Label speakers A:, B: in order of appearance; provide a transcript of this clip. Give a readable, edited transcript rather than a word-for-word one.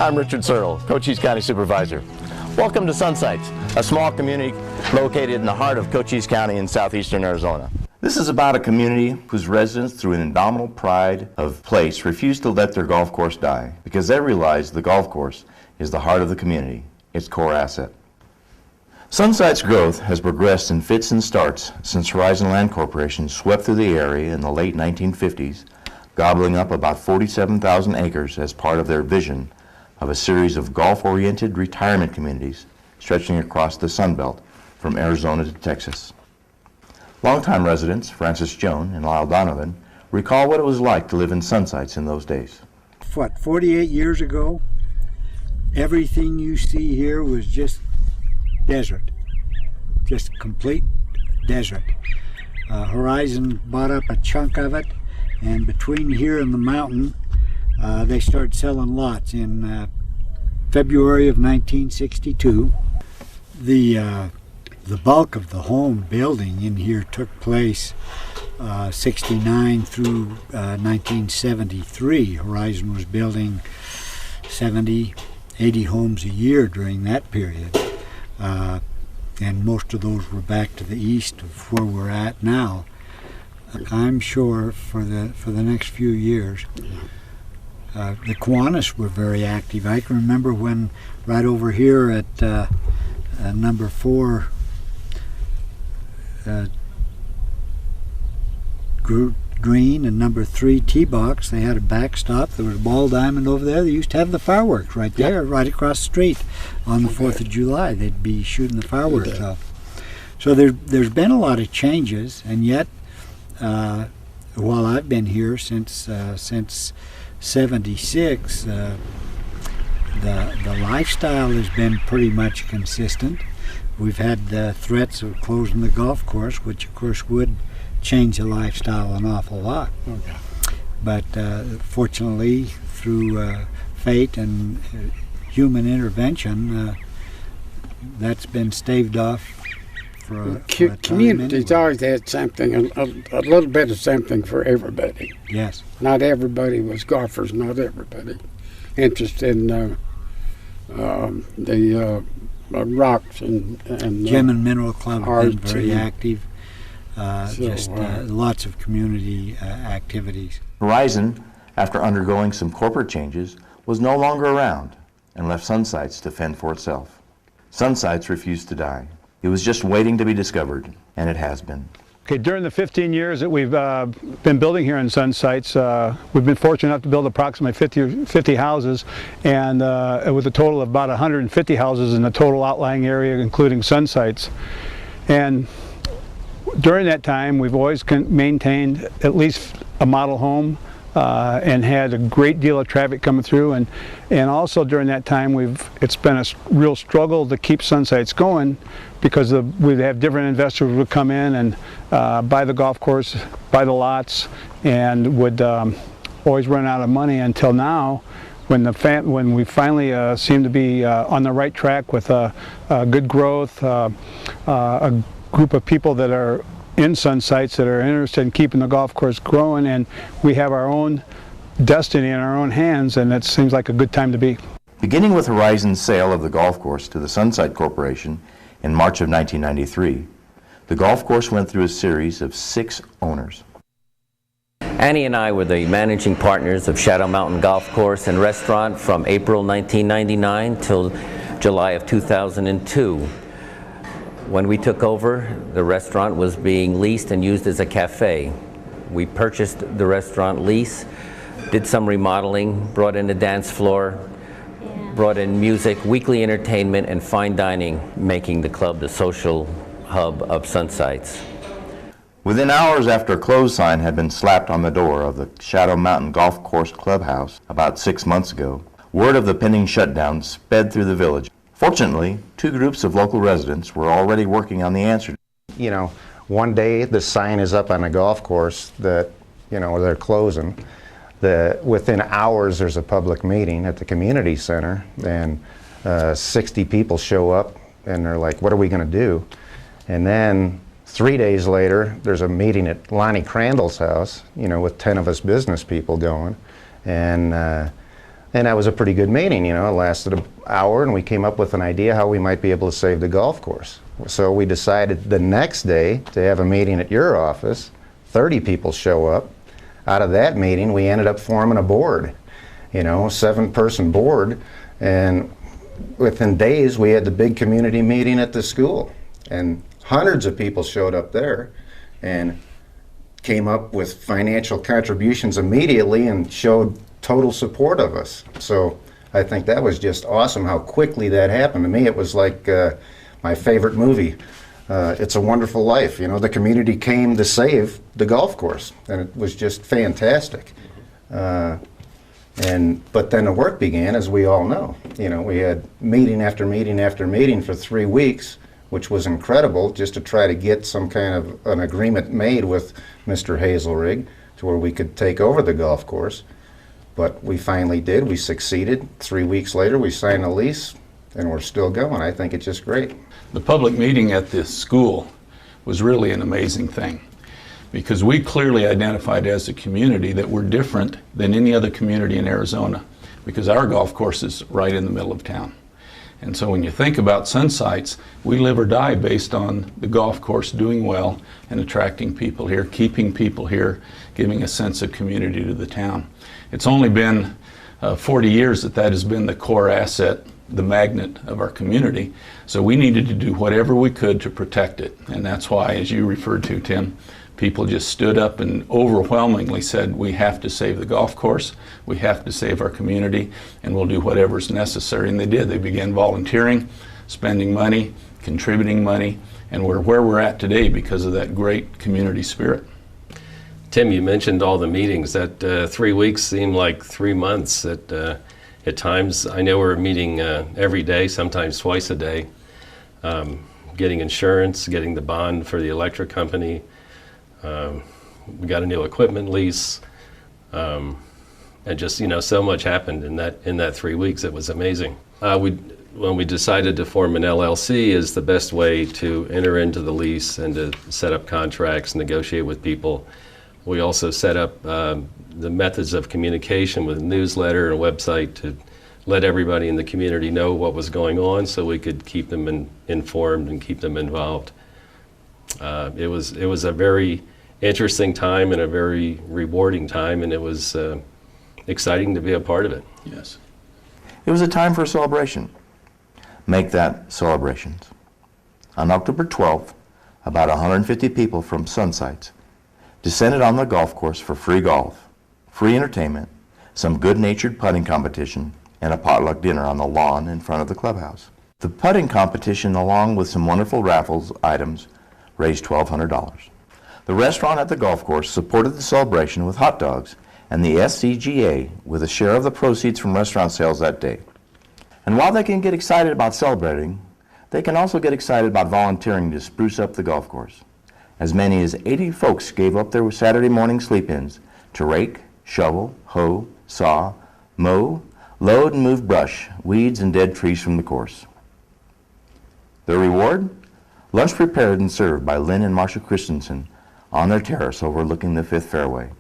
A: I'm Richard Searle, Cochise County Supervisor. Welcome to Sunsites, a small community located in the heart of Cochise County in southeastern Arizona. This is about a community whose residents, through an indomitable pride of place, refuse to let their golf course die because they realize the golf course is the heart of the community, its core asset. Sunsight's growth has progressed in fits and starts since Horizon Land Corporation swept through the area in the late 1950s, gobbling up about 47,000 acres as part of their vision of a series of golf-oriented retirement communities stretching across the Sun Belt from Arizona to Texas. Longtime residents Francis Joan and Lyle Donovan recall what it was like to live in Sunsites in those days.
B: 48 years ago, everything you see here was just desert, just complete desert. Horizon bought up a chunk of it, and between here and the mountain, they started selling lots in February of 1962. The bulk of the home building in here took place 69 through 1973. Horizon was building 70, 80 homes a year during that period. And most of those were back to the east of where we're at now. I'm sure for the next few years, the Kiwanis were very active. I can remember when right over here at number 4 green and number 3 tee box, they had a backstop. There was a ball diamond over there. They used to have the fireworks right there, right across the street on the 4th of July. They'd be shooting the fireworks off. So there's been a lot of changes, and yet while I've been here since 76, the lifestyle has been pretty much consistent. We've had threats of closing the golf course, which of course would change the lifestyle an awful lot. Okay. But fortunately, through fate and human intervention, that's been staved off.
C: Community's always had something, a little bit of something for everybody.
B: Yes.
C: Not everybody was golfers, not everybody interested in the rocks and
B: Gem and Mineral Club have been very active. Lots of community activities.
A: Horizon, after undergoing some corporate changes, was no longer around and left Sunsites to fend for itself. Sunsites refused to die. It was just waiting to be discovered, and it has been.
D: Okay, during the 15 years that we've been building here in Sunsites, we've been fortunate enough to build approximately 50 houses, and with a total of about 150 houses in the total outlying area, including Sunsites. And during that time, we've always maintained at least a model home and had a great deal of traffic coming through. And also during that time, it's been a real struggle to keep Sunsites going, because we'd have different investors who would come in and buy the golf course, buy the lots, and would always run out of money until now, when we finally seem to be on the right track with good growth, a group of people that are in Sunsites that are interested in keeping the golf course growing, and we have our own destiny in our own hands, and it seems like a good time to be.
A: Beginning with Horizon's sale of the golf course to the Sunsite Corporation in March of 1993, the golf course went through a series of 6 owners.
E: Annie and I were the managing partners of Shadow Mountain Golf Course and Restaurant from April 1999 till July of 2002. When we took over, the restaurant was being leased and used as a cafe. We purchased the restaurant lease, did some remodeling, brought in a dance floor, brought in music, weekly entertainment, and fine dining, making the club the social hub of Sunsites.
A: Within hours after a close sign had been slapped on the door of the Shadow Mountain Golf Course Clubhouse about 6 months ago, word of the pending shutdown sped through the village. Fortunately, 2 groups of local residents were already working on the answer.
F: You know, one day the sign is up on a golf course that, you know, they're closing. Within hours there's a public meeting at the community center, and 60 people show up and they're like, what are we going to do? And then 3 days later there's a meeting at Lonnie Crandall's house, you know, with 10 of us business people going, and And that was a pretty good meeting, you know. It lasted an hour, and we came up with an idea how we might be able to save the golf course. So we decided the next day to have a meeting at your office. 30 people show up. Out of that meeting, we ended up forming a board, you know, 7-person board. And within days, we had the big community meeting at the school. And hundreds of people showed up there and came up with financial contributions immediately and showed total support of us. So I think that was just awesome how quickly that happened. To me, it was like my favorite movie, It's a Wonderful Life. You know, the community came to save the golf course, and it was just fantastic. But then the work began, as we all know. You know, we had meeting after meeting after meeting for 3 weeks, which was incredible, just to try to get some kind of an agreement made with Mr. Hazelrig to where we could take over the golf course. But we finally did. We succeeded. 3 weeks later, we signed a lease, and we're still going. I think it's just great.
G: The public meeting at this school was really an amazing thing, because we clearly identified as a community that we're different than any other community in Arizona, because our golf course is right in the middle of town. And so when you think about Sunsites, we live or die based on the golf course doing well and attracting people here, keeping people here, giving a sense of community to the town. It's only been 40 years that has been the core asset, the magnet of our community. So we needed to do whatever we could to protect it. And that's why, as you referred to, Tim, people just stood up and overwhelmingly said, we have to save the golf course, we have to save our community, and we'll do whatever's necessary. And they did. They began volunteering, spending money, contributing money, and we're where we're at today because of that great community spirit.
H: Tim, you mentioned all the meetings. That 3 weeks seemed like 3 months at times. I know we're meeting every day, sometimes twice a day, getting insurance, getting the bond for the electric company. We got a new equipment lease, and just, you know, so much happened in that 3 weeks. It was amazing. When we decided to form an LLC is the best way to enter into the lease and to set up contracts, negotiate with people. We also set up the methods of communication with a newsletter and a website to let everybody in the community know what was going on, so we could keep them informed and keep them involved. It was a very interesting time and a very rewarding time, and it was exciting to be a part of it.
G: Yes.
A: It was a time for a celebration. Make that celebrations. On October 12th, about 150 people from Sunsites descended on the golf course for free golf, free entertainment, some good-natured putting competition, and a potluck dinner on the lawn in front of the clubhouse. The putting competition, along with some wonderful raffles items, raised $1,200. The restaurant at the golf course supported the celebration with hot dogs, and the SCGA with a share of the proceeds from restaurant sales that day. And while they can get excited about celebrating, they can also get excited about volunteering to spruce up the golf course. As many as 80 folks gave up their Saturday morning sleep-ins to rake, shovel, hoe, saw, mow, load and move brush, weeds, and dead trees from the course. The reward? Lunch prepared and served by Lynn and Marsha Christensen on their terrace overlooking the 5th fairway.